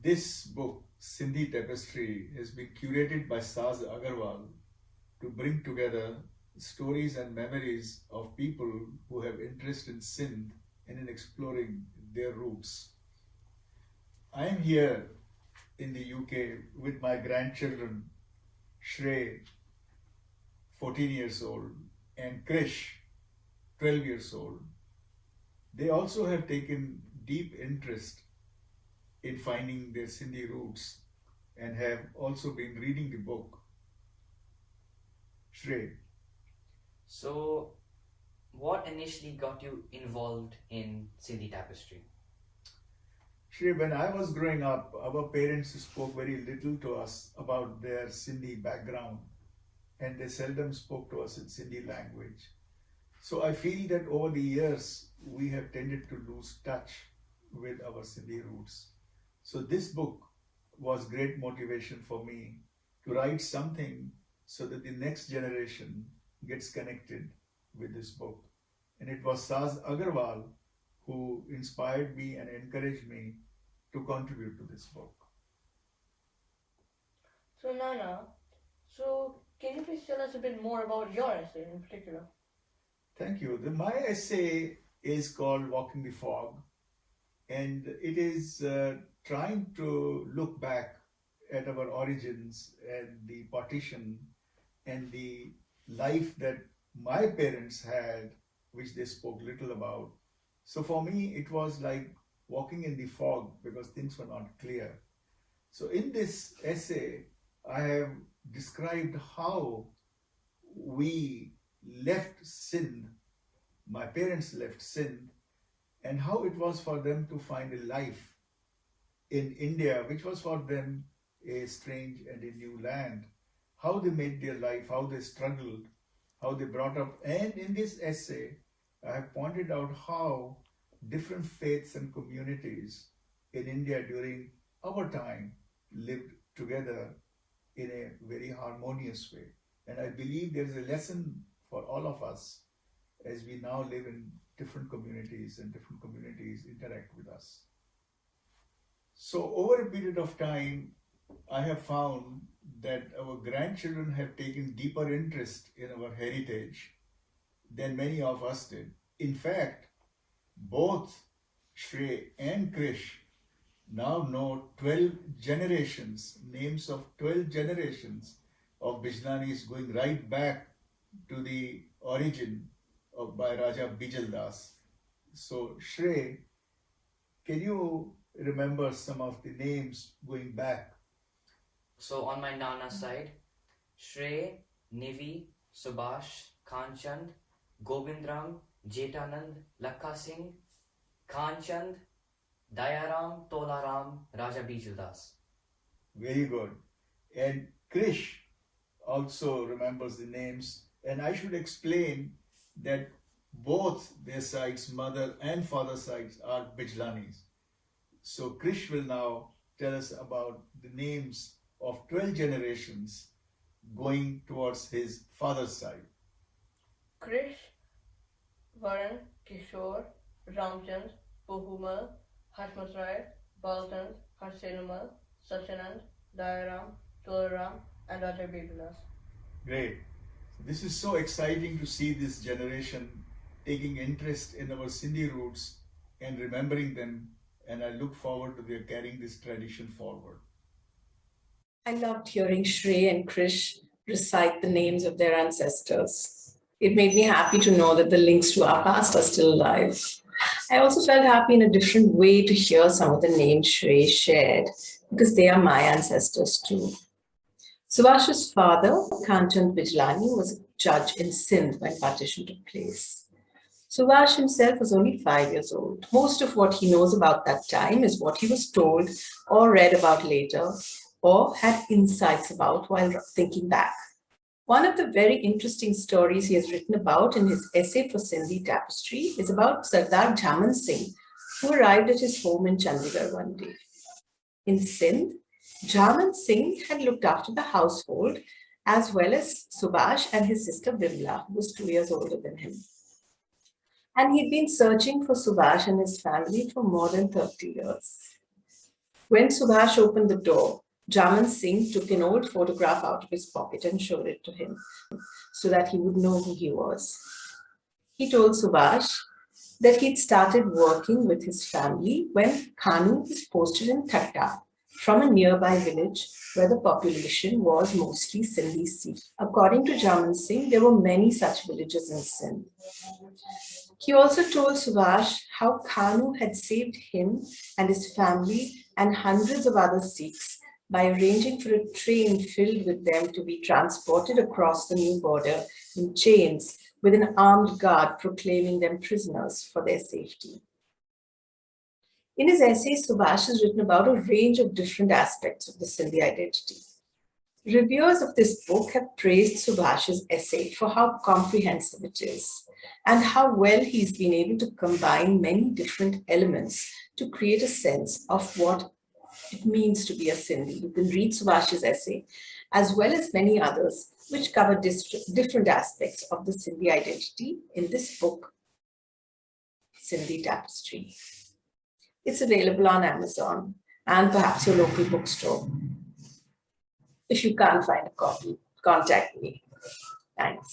This book, Sindhi Tapestry, has been curated by Saz Agarwal to bring together stories and memories of people who have interest in Sindh and in exploring their roots. I am here in the UK with my grandchildren, Shrey, 14 years old, and Krish, 12 years old. They also have taken deep interest in finding their Sindhi roots and have also been reading the book. Shrey. So, what initially got you involved in Sindhi tapestry? Shrey, when I was growing up, our parents spoke very little to us about their Sindhi background, and they seldom spoke to us in Sindhi language. So I feel that over the years, we have tended to lose touch with our Sindhi roots. So this book was great motivation for me to write something so that the next generation gets connected with this book. And it was Saz Agarwal who inspired me and encouraged me to contribute to this book. So Nana, so can you please tell us a bit more about your essay in particular? Thank you. My essay is called Walking the Fog, and it is trying to look back at our origins and the partition and the life that my parents had, which they spoke little about. So for me, it was like walking in the fog because things were not clear. So in this essay, I have described how we left Sindh, my parents left Sindh, and how it was for them to find a life in India, which was for them a strange and a new land. How they made their life, how they struggled, how they brought up. And in this essay, I have pointed out how different faiths and communities in India during our time lived together in a very harmonious way. And I believe there is a lesson for all of us as we now live in different communities and different communities interact with us. So over a period of time, I have found that our grandchildren have taken deeper interest in our heritage than many of us did. In fact, both Shrey and Krish now know 12 generations, names of 12 generations of Bijlanis going right back to the origin of by Raja Bijaldas. So Shrey, can you remember some of the names going back? So, on my Nana side, Shrey, Nivi, Subash, Kanchand, Gobindram, Jetanand, Lakha Singh, Kanchand, Dayaram, Tolaram, Raja Bijaldas. Very good. And Krish also remembers the names. And I should explain that both their sides, mother and father sides, are Bijlanis. So Krish will now tell us about the names of 12 generations going towards his father's side. Krish, Varun, Kishore, Ramchand, Pohumal, Hashmasrai, Balchand, Harsenumal, Sachinand, Dayaram, Tularam, and Raja Bijaldas. Great. This is so exciting to see this generation taking interest in our Sindhi roots and remembering them, and I look forward to their carrying this tradition forward. I loved hearing Shrey and Krish recite the names of their ancestors. It made me happy to know that the links to our past are still alive. I also felt happy in a different way to hear some of the names Shrey shared, because they are my ancestors too. Subhash's father, Kanchand Bijlani, was a judge in Sindh when partition took place. Subhash himself was only 5 years old. Most of what he knows about that time is what he was told or read about later or had insights about while thinking back. One of the very interesting stories he has written about in his essay for Sindhi Tapestry is about Sardar Jaman Singh, who arrived at his home in Chandigarh one day. In Sindh, Jaman Singh had looked after the household as well as Subhash and his sister Bimla, who was 2 years older than him. And he'd been searching for Subhash and his family for more than 30 years. When Subhash opened the door, Jaman Singh took an old photograph out of his pocket and showed it to him so that he would know who he was. He told Subhash that he'd started working with his family when Kanu was posted in Thatta from a nearby village where the population was mostly Sindhi Sikh. According to Jaman Singh, there were many such villages in Sindh. He also told Subhash how Kanu had saved him and his family and hundreds of other Sikhs by arranging for a train filled with them to be transported across the new border in chains with an armed guard proclaiming them prisoners for their safety. In his essay, Subhash has written about a range of different aspects of the Sindhi identity. Reviewers of this book have praised Subhash's essay for how comprehensive it is and how well he's been able to combine many different elements to create a sense of what it means to be a Sindhi. You can read Subhash's essay as well as many others which cover different aspects of the Sindhi identity in this book, Sindhi Tapestry. It's available on Amazon and perhaps your local bookstore. If you can't find a copy, contact me. Thanks.